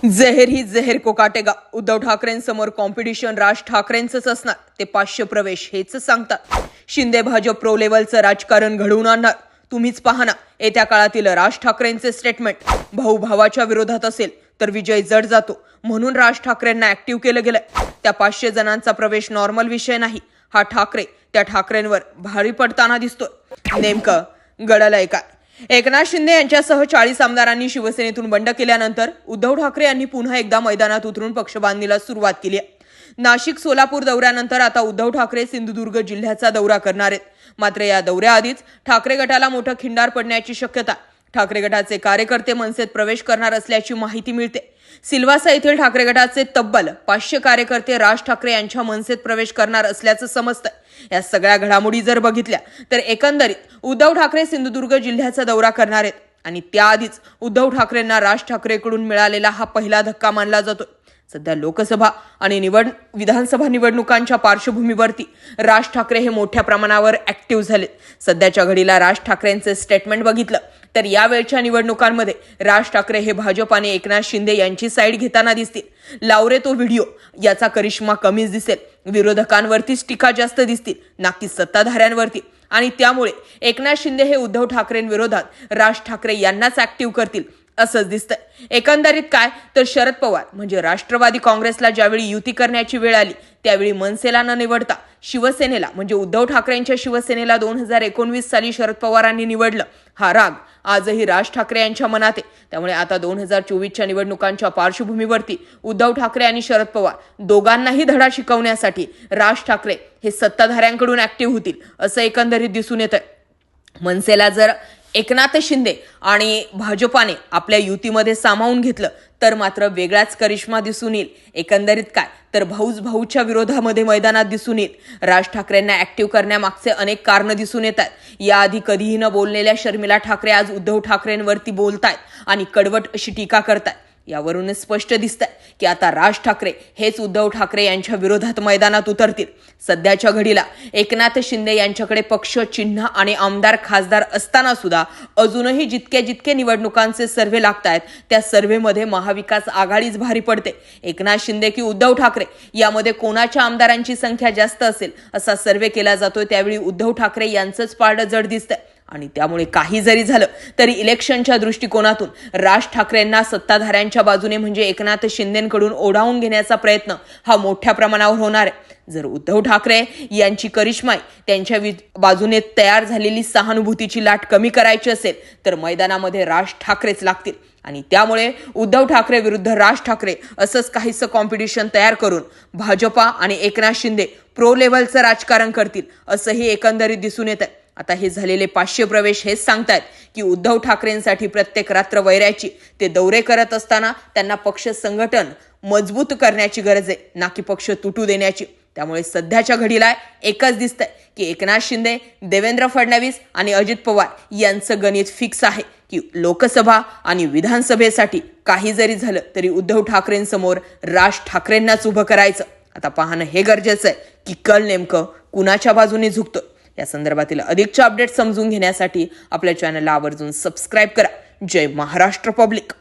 जहेर ही जहेर को काटेगा. उद्धव ठाकरेंसमोर कॉम्पिटिशन राज ठाकरेंचंच असणार. ते 500 प्रवेश हेच सांगतात. शिंदे भाजप प्रो लेव्हलचं राजकारण घडवून आणणार. तुम्हीच पहा ना येत्या काळातील राज ठाकरेंचे स्टेटमेंट. भाऊ भावाच्या विरोधात असेल तर विजय जड जातो म्हणून राज ठाकरेंना ऍक्टिव्ह केलं गेलंय. त्या 500 जणांचा प्रवेश नॉर्मल विषय नाही. हा ठाकरे त्या ठाकरेंवर भारी पडताना दिसतोय. नेमकं घडलंय काय? एकनाथ शिंदे यांच्यासह 40 आमदारांनी शिवसेनेतून बंड केल्यानंतर उद्धव ठाकरे यांनी पुन्हा एकदा मैदानात उतरून पक्षबांधणीला सुरुवात केली आहे. नाशिक सोलापूर दौऱ्यानंतर आता उद्धव ठाकरे सिंधुदुर्ग जिल्ह्याचा दौरा करणार आहेत. मात्र या दौऱ्याआधीच ठाकरे गटाला मोठं खिंडार पडण्याची शक्यता. ठाकरे गटाचे कार्यकर्ते मनसेत प्रवेश करणार असल्याची माहिती मिळते. सिल्वासा येथील ठाकरे गटाचे तब्बल 500 कार्यकर्ते राज ठाकरे यांच्या मनसेत प्रवेश करणार असल्याचं समजतंय. या सगळ्या घडामोडी जर बघितल्या तर एकंदरीत उद्धव ठाकरे सिंधुदुर्ग जिल्ह्याचा दौरा करणार आहेत आणि त्याआधीच उद्धव ठाकरेंना राज ठाकरेकडून मिळालेला हा पहिला धक्का मानला जातो. सध्या लोकसभा आणि विधानसभा निवडणुकांच्या पार्श्वभूमीवरती राज ठाकरे हे मोठ्या प्रमाणावर ऍक्टिव्ह झाले. सध्याच्या घडीला राज ठाकरेंचे स्टेटमेंट बघितलं तर यावेळच्या निवडणुकांमध्ये राज ठाकरे हे भाजप आणि एकनाथ शिंदे यांची साईड घेताना दिसतील. लावरे तो व्हिडिओ याचा करिश्मा कमीच दिसेल. विरोधकांवरतीच टीका जास्त दिसतील ना की सत्ताधाऱ्यांवरती. आणि त्यामुळे एकनाथ शिंदे हे उद्धव ठाकरेंविरोधात राज ठाकरे यांनाच ऍक्टिव्ह करतील असंच दिसतंय. एकंदरीत काय तर शरद पवार म्हणजे राष्ट्रवादी काँग्रेसला ज्यावेळी युती करण्याची वेळ आली त्यावेळी मनसेला न निवडता शिवसेनेला म्हणजे उद्धव ठाकरेंच्या शिवसेनेला 2019 साली शरद पवारांनी निवडलं. हा राग आजही राज ठाकरे यांच्या मनात आहे. त्यामुळे आता 2024च्या निवडणुकांच्या पार्श्वभूमीवरती उद्धव ठाकरे आणि शरद पवार दोघांनाही धडा शिकवण्यासाठी राज ठाकरे हे सत्ताधाऱ्यांकडून ऍक्टिव्ह होतील असं एकंदरीत दिसून येतंय. मनसेला जर एकनाथ शिंदे आणि भाजपाने आपल्या युतीमध्ये सामावून घेतलं तर मात्र वेगळाच करिश्मा दिसून येईल. एकंदरीत काय तर भाऊच्या विरोधामध्ये मैदानात दिसून येईल. राज ठाकरेंना ऍक्टिव्ह करण्यामागचे अनेक कारणं दिसून येतात. याआधी कधीही न बोललेल्या शर्मिला ठाकरे आज उद्धव ठाकरेंवरती बोलतायत आणि कडवट अशी टीका करतायत. यावरूनच स्पष्ट दिसतंय की आता राज ठाकरे हेच उद्धव ठाकरे यांच्या विरोधात मैदानात उतरतील. सध्याच्या घडीला एकनाथ शिंदे यांच्याकडे पक्ष चिन्ह आणि आमदार खासदार असताना सुद्धा अजूनही जितके निवडणुकांचे सर्व्हे लागतायत त्या सर्व्हेमध्ये महाविकास आघाडीच भारी पडते. एकनाथ शिंदे की उद्धव ठाकरे यामध्ये कोणाच्या आमदारांची संख्या जास्त असेल असा सर्व्हे केला जातोय. त्यावेळी उद्धव ठाकरे यांचंच पारडं जड दिसतंय. आणि त्यामुळे काही जरी झालं तरी इलेक्शनच्या दृष्टिकोनातून राज ठाकरेंना सत्ताधाऱ्यांच्या बाजूने म्हणजे एकनाथ शिंदेकडून ओढावून घेण्याचा प्रयत्न हा मोठ्या प्रमाणावर होणार आहे. जर उद्धव ठाकरे यांची करिश्मा त्यांच्या बाजूने तयार झालेली सहानुभूतीची लाट कमी करायची असेल तर मैदानामध्ये राज ठाकरेच लागतील. आणि त्यामुळे उद्धव ठाकरे विरुद्ध राज ठाकरे असंच काहीसं कॉम्पिटिशन तयार करून भाजपा आणि एकनाथ शिंदे प्रो लेव्हलचं राजकारण करतील असंही एकंदरीत दिसून येत आहे. आता हे झालेले 500 प्रवेश हेच सांगतायत की उद्धव ठाकरेंसाठी प्रत्येक रात्र वैराची ते दौरे करत असताना त्यांना पक्ष संघटन मजबूत करण्याची गरज आहे ना की पक्ष तुटू देण्याची. त्यामुळे सध्याच्या घडीला एकच दिसतंय की एकनाथ शिंदे, देवेंद्र फडणवीस आणि अजित पवार यांचं गणित फिक्स आहे की लोकसभा आणि विधानसभेसाठी काही जरी झालं तरी उद्धव ठाकरेंसमोर राज ठाकरेंनाच उभं करायचं. आता पाहणं हे गरजेचं आहे की कल नेमकं कुणाच्या बाजूने झुकतं. या संदर्भातील अधिकच्या अपडेट समजून घेण्यासाठी आपल्या चॅनलला आवर्जून सबस्क्राईब करा. जय महाराष्ट्र पब्लिक.